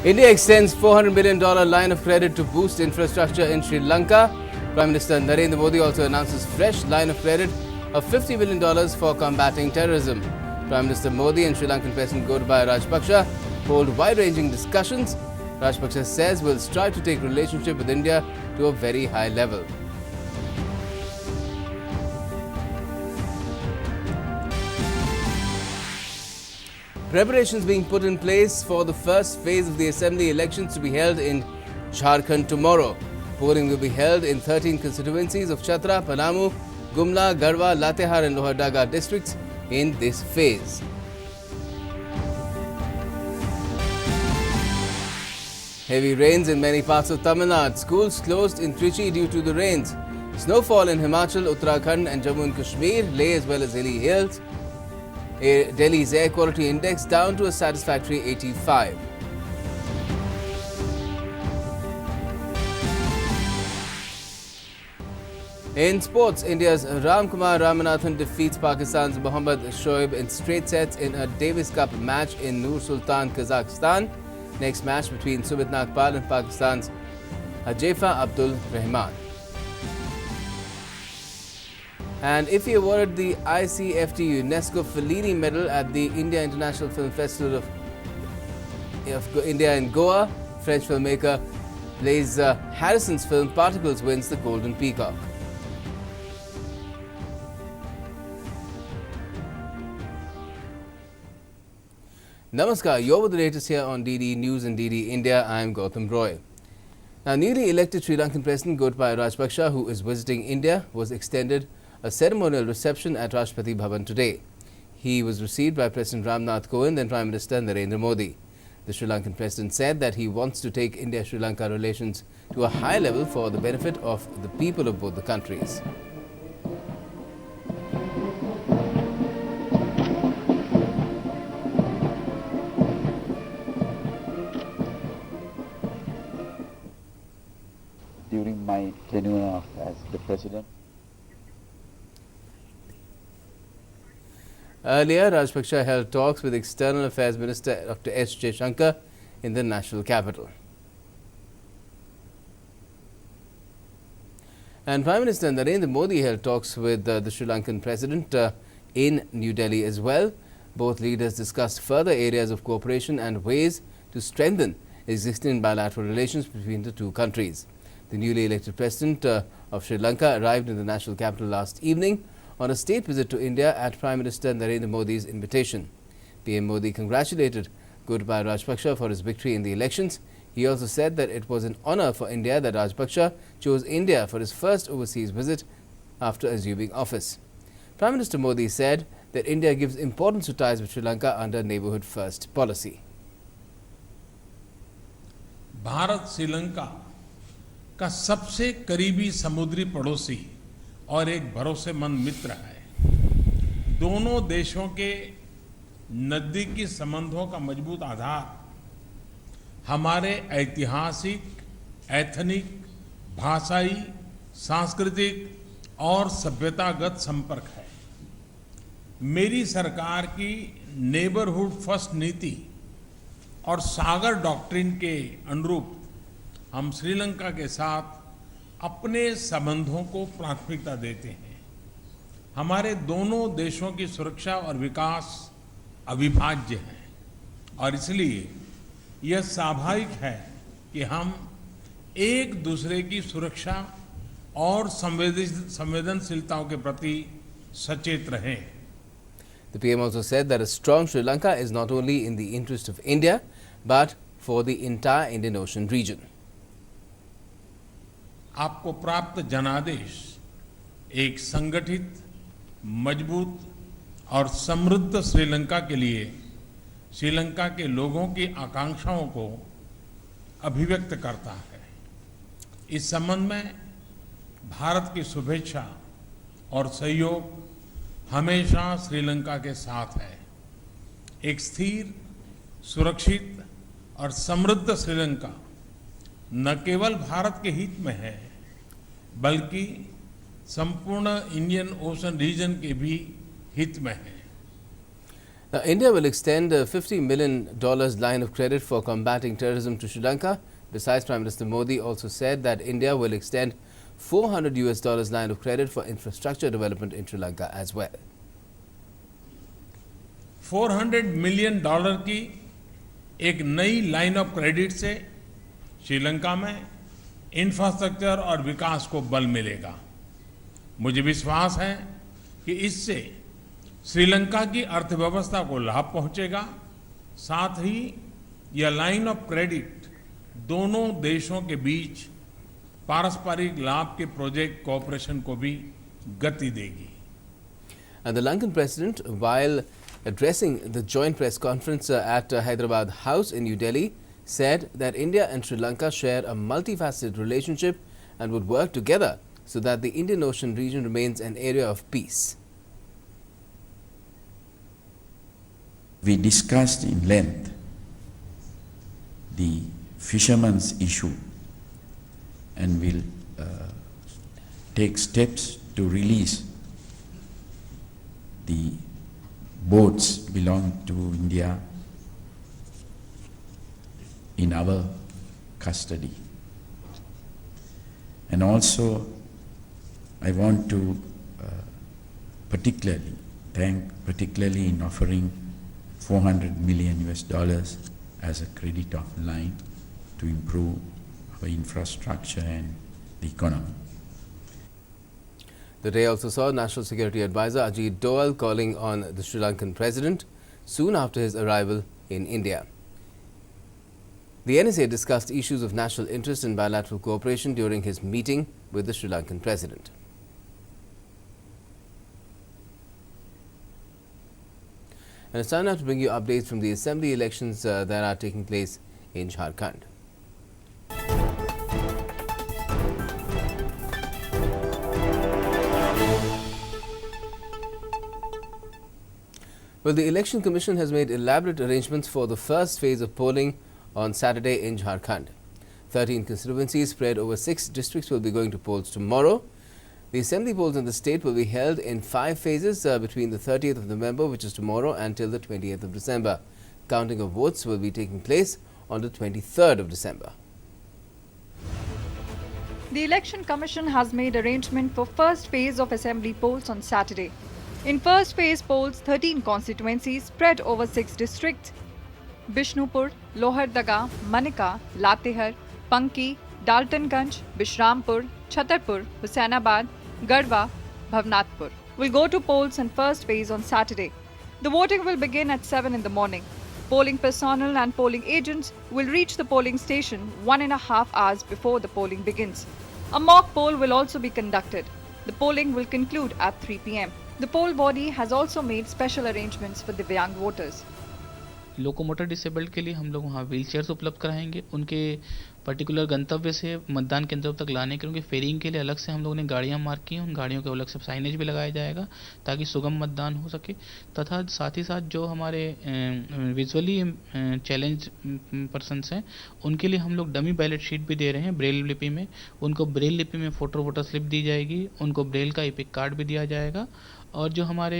India extends $400 million line of credit to boost infrastructure in Sri Lanka. Prime Minister Narendra Modi also announces fresh line of credit of $50 million for combating terrorism. Prime Minister Modi and Sri Lankan President Gotabaya Rajapaksa hold wide-ranging discussions. Rajapaksa says will strive to take relationship with India to a very high level. Preparations being put in place for the first phase of the assembly elections to be held in Jharkhand tomorrow. Polling will be held in 13 constituencies of Chatra, Palamu, Gumla, Garhwa, Latehar and Lohardaga districts in this phase. Heavy rains in many parts of Tamil Nadu. Schools closed in Trichy due to the rains. Snowfall in Himachal, Uttarakhand and Jammu and Kashmir, Leh as well as hilly hills. Delhi's air quality index down to a satisfactory 85. In sports, India's Ramkumar Ramanathan defeats Pakistan's Mohammad Shoaib in straight sets in a Davis Cup match in Nur Sultan, Kazakhstan. Next match between Sumit Nagpal and Pakistan's Hajefa Abdul Rahman. And if he awarded the ICFT UNESCO Fellini Medal at the India International Film Festival of India in Goa, French filmmaker Blaise Harrison's film Particles wins the Golden Peacock. Namaskar, you're with the latest here on DD News and DD India. I'm Gautam Roy. Now, newly elected Sri Lankan President Gotabaya Rajapaksa, who is visiting India, was extended a ceremonial reception at Rashtrapati Bhavan today. He was received by President Ramnath Kovind and Prime Minister Narendra Modi. The Sri Lankan President said that he wants to take India-Sri Lanka relations to a high level for the benefit of the people of both the countries. During my tenure as the President, earlier, Rajapaksa held talks with External Affairs Minister Dr. S. Jaishankar in the national capital. And Prime Minister Narendra Modi held talks with the Sri Lankan President in New Delhi as well. Both leaders discussed further areas of cooperation and ways to strengthen existing bilateral relations between the two countries. The newly elected President of Sri Lanka arrived in the national capital last evening on a state visit to India at Prime Minister Narendra Modi's invitation. PM Modi congratulated Gotabaya Rajapaksa for his victory in the elections. He also said that it was an honour for India that Rajapaksa chose India for his first overseas visit after assuming office. Prime Minister Modi said that India gives importance to ties with Sri Lanka under Neighbourhood First policy. Bharat Sri Lanka का सबसे करीबी समुद्री पड़ोसी और एक भरोसेमंद मित्र है। दोनों देशों के नजदीकी संबंधों का मजबूत आधार हमारे ऐतिहासिक, एथनिक, भाषाई, सांस्कृतिक और सभ्यतागत संपर्क है। मेरी सरकार की नेबरहुड फर्स्ट नीति और सागर डॉक्ट्रिन के अनुरूप हम श्रीलंका के साथ अपने संबंधों को प्राथमिकता देते हैं। हमारे दोनों देशों की सुरक्षा और विकास अविभाज्य है और इसलिए यह स्वाभाविक है कि हम एक दूसरे की सुरक्षा और संवेदनशीलताओं के प्रति सचेत रहें। The PM also said that a strong Sri Lanka is not only in the interest of India but for the entire Indian Ocean region. आपको प्राप्त जनादेश एक संगठित, मजबूत और समृद्ध श्रीलंका के लिए श्रीलंका के लोगों की आकांक्षाओं को अभिव्यक्त करता है। इस संबंध में भारत की शुभेच्छा और सहयोग हमेशा श्रीलंका के साथ है। एक स्थिर, सुरक्षित और समृद्ध श्रीलंका न केवल भारत के हित में है बल्कि संपूर्ण इंडियन ओशन रीजन के भी हित में है। Now, India will extend a $50 million line of credit for combating terrorism to Sri Lanka. Besides, Prime Minister Modi also said that India will extend $400 line of credit for infrastructure development in Sri Lanka as well. $400 million की एक नई line of credit से श्रीलंका में infrastructure और विकास को बल मिलेगा। मुझे विश्वास है कि इससे श्रीलंका की अर्थव्यवस्था को लाभ पहुंचेगा। साथ ही यह लाइन ऑफ क्रेडिट दोनों देशों के बीच पारस्परिक लाभ के प्रोजेक्ट कोऑपरेशन को भी गति देगी। And the Lankan president, while addressing the joint press conference at Hyderabad House in New Delhi, said that India and Sri Lanka share a multifaceted relationship and would work together so that the Indian Ocean region remains an area of peace. We discussed in length the fishermen's issue and will take steps to release the boats belong to India in our custody. And also I want to particularly in offering $400 million as a credit of line to improve our infrastructure and the economy. The day also saw National Security Advisor Ajit Doval calling on the Sri Lankan president soon after his arrival in India. The NSA discussed issues of national interest and bilateral cooperation during his meeting with the Sri Lankan president. And it's time now to bring you updates from the assembly elections that are taking place in Jharkhand. Well, the Election Commission has made elaborate arrangements for the first phase of polling on Saturday in Jharkhand. 13 constituencies spread over 6 districts will be going to polls tomorrow. The assembly polls in the state will be held in 5 phases between the 30th of November, which is tomorrow, until the 20th of December. Counting of votes will be taking place on the 23rd of December. The Election Commission has made arrangement for first phase of assembly polls on Saturday. In first phase polls, 13 constituencies spread over 6 districts: Bishnupur, Lohardaga, Manika, Latehar, Panki, Daltonganj, Bishrampur, Chhatarpur, Husainabad, Garhwa, Bhavnathpur will go to polls in first phase on Saturday. The voting will begin at 7 in the morning. Polling personnel and polling agents will reach the polling station 1.5 hours before the polling begins. A mock poll will also be conducted. The polling will conclude at 3 p.m. The poll body has also made special arrangements for Divyang voters. Locomotor disabled के लिए हम लोग वहाँ wheel chairs उपलब्ध कराएंगे। उनके particular गंतव्य से मतदान केंद्रों तक लाने के उनके फेरिंग के लिए अलग से हम लोगों ने गाड़ियाँ मार्क की हैं। उन गाड़ियों के अलग से साइनेज भी लगाया जाएगा ताकि सुगम मतदान हो सके। तथा साथ ही साथ जो हमारे विजुअली चैलेंज पर्सनस हैं उनके लिए हम लोग डमी बैलेट शीट भी दे रहे हैं ब्रेल लिपि में। उनको ब्रेल लिपि में फ़ोटो वोटर स्लिप दी जाएगी। उनको ब्रेल का एपिक कार्ड भी दिया जाएगा। और जो हमारे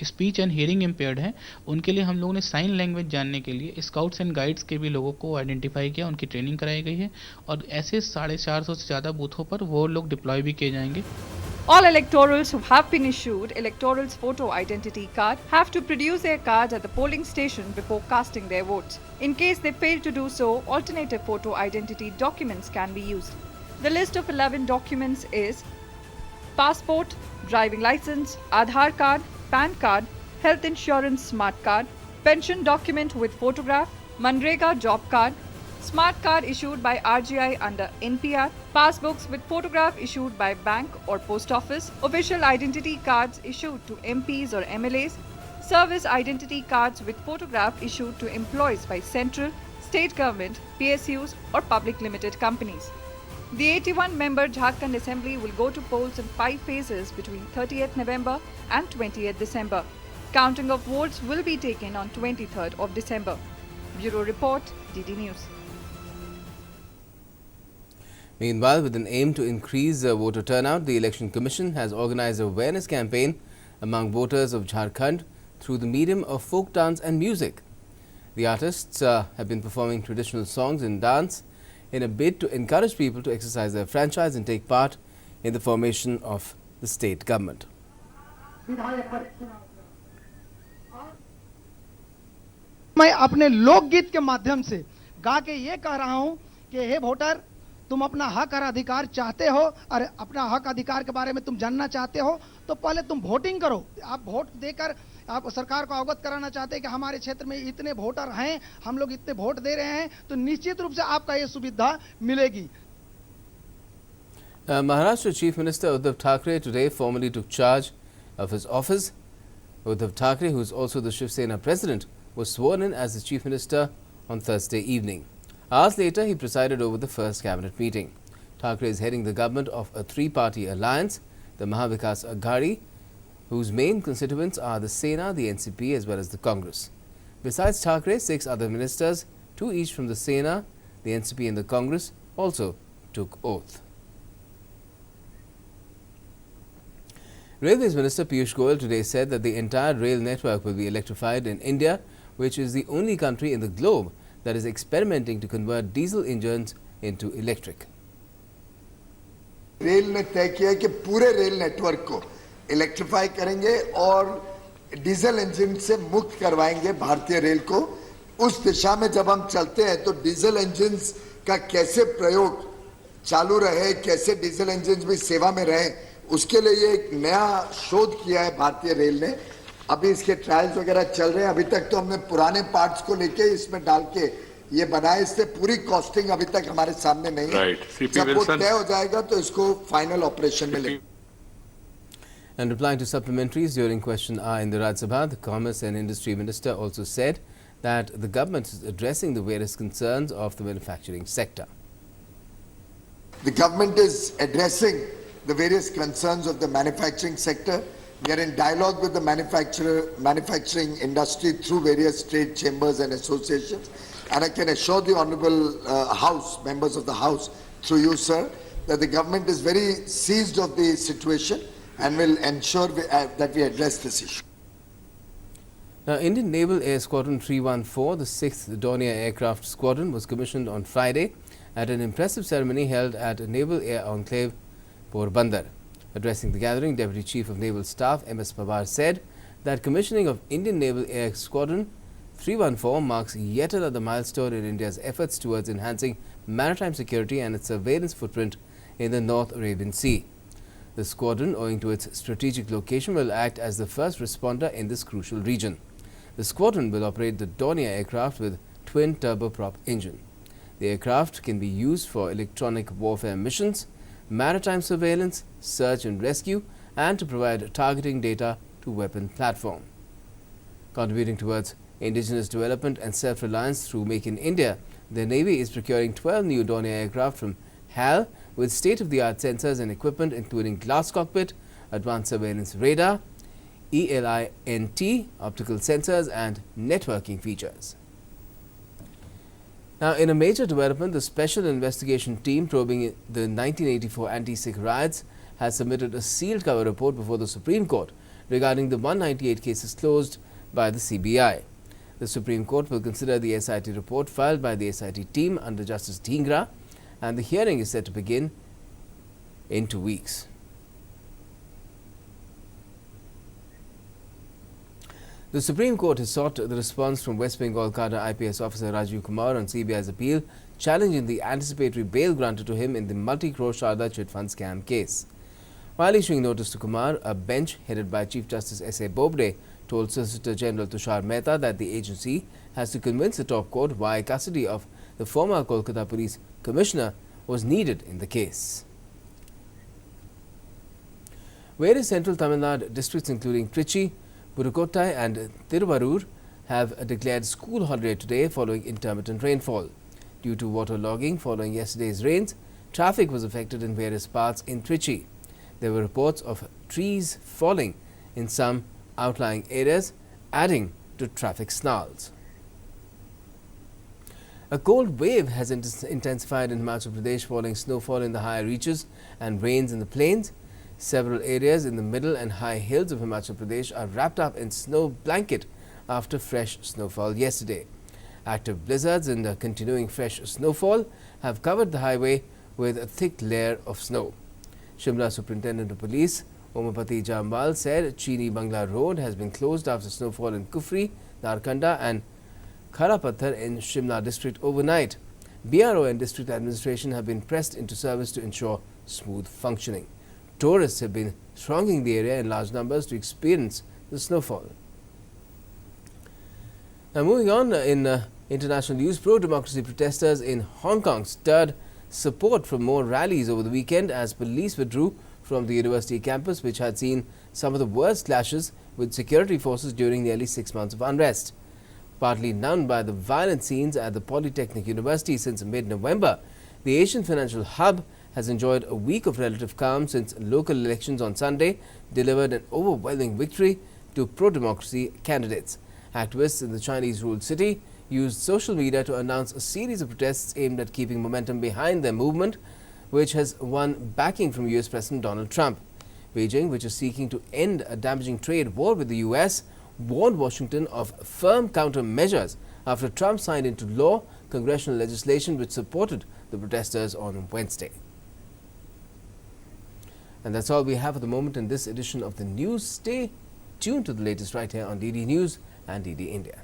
स्पीच एंड हियरिंग इम्पेयर्ड हैं उनके लिए हम लोगों ने साइन लैंग्वेज जानने के लिए स्काउट्स एंड गाइड्स के भी लोगों को आइडेंटिफाई किया, उनकी ट्रेनिंग कराई गई है और ऐसे 450 से ज़्यादा बूथों पर वो लोग डिप्लॉय भी किए जाएंगे। All electorals who have been issued electoral's photo identity card have to produce their card at the polling station before casting their votes. In case they fail to do so, alternative photo identity documents can be used. The list of 11 documents is passport, driving license, Aadhaar card, PAN card, health insurance smart card, pension document with photograph, Manrega job card, smart card issued by RGI under NPR, passbooks with photograph issued by bank or post office, official identity cards issued to MPs or MLAs, service identity cards with photograph issued to employees by central, state government, PSUs or public limited companies. The 81-member Jharkhand Assembly will go to polls in 5 phases between 30th November and 20th December. Counting of votes will be taken on 23rd of December. Bureau Report, DD News. Meanwhile, with an aim to increase voter turnout, the Election Commission has organized an awareness campaign among voters of Jharkhand through the medium of folk dance and music. The artists have been performing traditional songs and dance in a bid to encourage people to exercise their franchise and take part in the formation of the state government. मैं अपने लोकगीत के माध्यम से गा के ये कह रहा हूं कि हे वोटर, तुम अपना हक और अधिकार चाहते हो और अपना हक अधिकार के बारे में तुम जानना चाहते हो तो पहले तुम वोटिंग करो। आप वोट देकर आप सरकार को अवगत कराना चाहते हैं कि हमारे क्षेत्र में इतने वोटर हैं, हम लोग इतने वोट दे रहे हैं, तो निश्चित रूप से आपका ये सुविधा मिलेगी। Maharashtra Chief Minister Uddhav Thackeray today formally took charge of his office. Uddhav Thackeray, who is also the Shiv Sena president, was sworn in as the Chief Minister on Thursday evening. Hours later, he presided over the first cabinet meeting. Thackeray is heading the government of a three-party alliance, the Mahavikas Aghadi, whose main constituents are the Sena, the NCP as well as the Congress. Besides Thackeray, 6 other ministers, 2 each from the Sena, the NCP and the Congress, also took oath. Railways Minister Piyush Goyal today said that the entire rail network will be electrified in India, which is the only country in the globe that is experimenting to convert diesel engines into electric. Rail ने तय किया कि पूरे rail network को electrify करेंगे और diesel engine से मुक्त करवाएंगे भारतीय रेल को। उस दिशा में जब हम चलते हैं तो डीजल इंजन्स का कैसे प्रयोग चालू रहे, कैसे डीजल इंजन्स भी सेवा में रहे, उसके लिए एक नया शोध किया है भारतीय रेल ने। अभी इसके ट्रायल्स वगैरह चल रहे हैं। अभी तक तो हमने पुराने पार्ट्स को लेके इसमें डाल के ये बनाए, इससे पूरी कॉस्टिंग अभी तक हमारे सामने नहीं है। जब वो तय हो जाएगा तो इसको फाइनल ऑपरेशन में लेंगे। And replying to supplementaries during question hour in the Rajya Sabha, the Commerce and Industry Minister also said that the government is addressing the various concerns of the manufacturing sector. The government is addressing the various concerns of the manufacturing sector. We are in dialogue with the manufacturing industry through various trade chambers and associations. And I can assure the Honorable House, members of the House, through you, sir, that the government is very seized of the situation and will ensure that we address this issue. Now, Indian Naval Air Squadron 314, the 6th Dornier Aircraft Squadron, was commissioned on Friday at an impressive ceremony held at Naval Air Enclave, Porbandar. Addressing the gathering, Deputy Chief of Naval Staff M.S. Pawar said that commissioning of Indian Naval Air Squadron 314 marks yet another milestone in India's efforts towards enhancing maritime security and its surveillance footprint in the North Arabian Sea. The squadron, owing to its strategic location, will act as the first responder in this crucial region. The squadron will operate the Dornier aircraft with twin turboprop engine. The aircraft can be used for electronic warfare missions, maritime surveillance, search and rescue, and to provide targeting data to weapon platform. Contributing towards indigenous development and self-reliance through Make in India, the Navy is procuring 12 new Dornier aircraft from HAL with state-of-the-art sensors and equipment including glass cockpit, advanced surveillance radar, ELINT, optical sensors and networking features. Now, in a major development, the Special Investigation Team probing the 1984 anti-Sikh riots has submitted a sealed cover report before the Supreme Court regarding the 198 cases closed by the CBI. The Supreme Court will consider the SIT report filed by the SIT team under Justice Dhingra, and the hearing is set to begin in 2 weeks. The Supreme Court has sought the response from West Bengal cadre IPS officer Rajiv Kumar on CBI's appeal challenging the anticipatory bail granted to him in the multi-crore Sharda chit fund scam case. While issuing notice to Kumar, a bench headed by Chief Justice S.A. Bobde told Solicitor General Tushar Mehta that the agency has to convince the top court why custody of the former Kolkata Police Commissioner was needed in the case. Various central Tamil Nadu districts including Trichy, Pudukkottai and Tiruvarur have declared school holiday today following intermittent rainfall. Due to water logging following yesterday's rains, traffic was affected in various parts in Trichy. There were reports of trees falling in some outlying areas, adding to traffic snarls. A cold wave has intensified in Himachal Pradesh following snowfall in the higher reaches and rains in the plains. Several areas in the middle and high hills of Himachal Pradesh are wrapped up in snow blanket after fresh snowfall yesterday. Active blizzards and continuing fresh snowfall have covered the highway with a thick layer of snow. Shimla Superintendent of Police Omapati Jambal said Chini Bangla Road has been closed after snowfall in Kufri, Narkanda and Kharapathar in Shimla district overnight. BRO and district administration have been pressed into service to ensure smooth functioning. Tourists have been thronging the area in large numbers to experience the snowfall. Now moving on, in international news, pro-democracy protesters in Hong Kong stirred support for more rallies over the weekend as police withdrew from the university campus, which had seen some of the worst clashes with security forces during nearly 6 months of unrest. Partly numbed by the violent scenes at the Polytechnic University since mid-November, the Asian financial hub has enjoyed a week of relative calm since local elections on Sunday delivered an overwhelming victory to pro-democracy candidates. Activists in the Chinese-ruled city used social media to announce a series of protests aimed at keeping momentum behind their movement, which has won backing from US President Donald Trump. Beijing, which is seeking to end a damaging trade war with the US, warned Washington of firm countermeasures after Trump signed into law congressional legislation which supported the protesters on Wednesday. And that's all we have at the moment in this edition of the news. Stay tuned to the latest right here on DD News and DD India.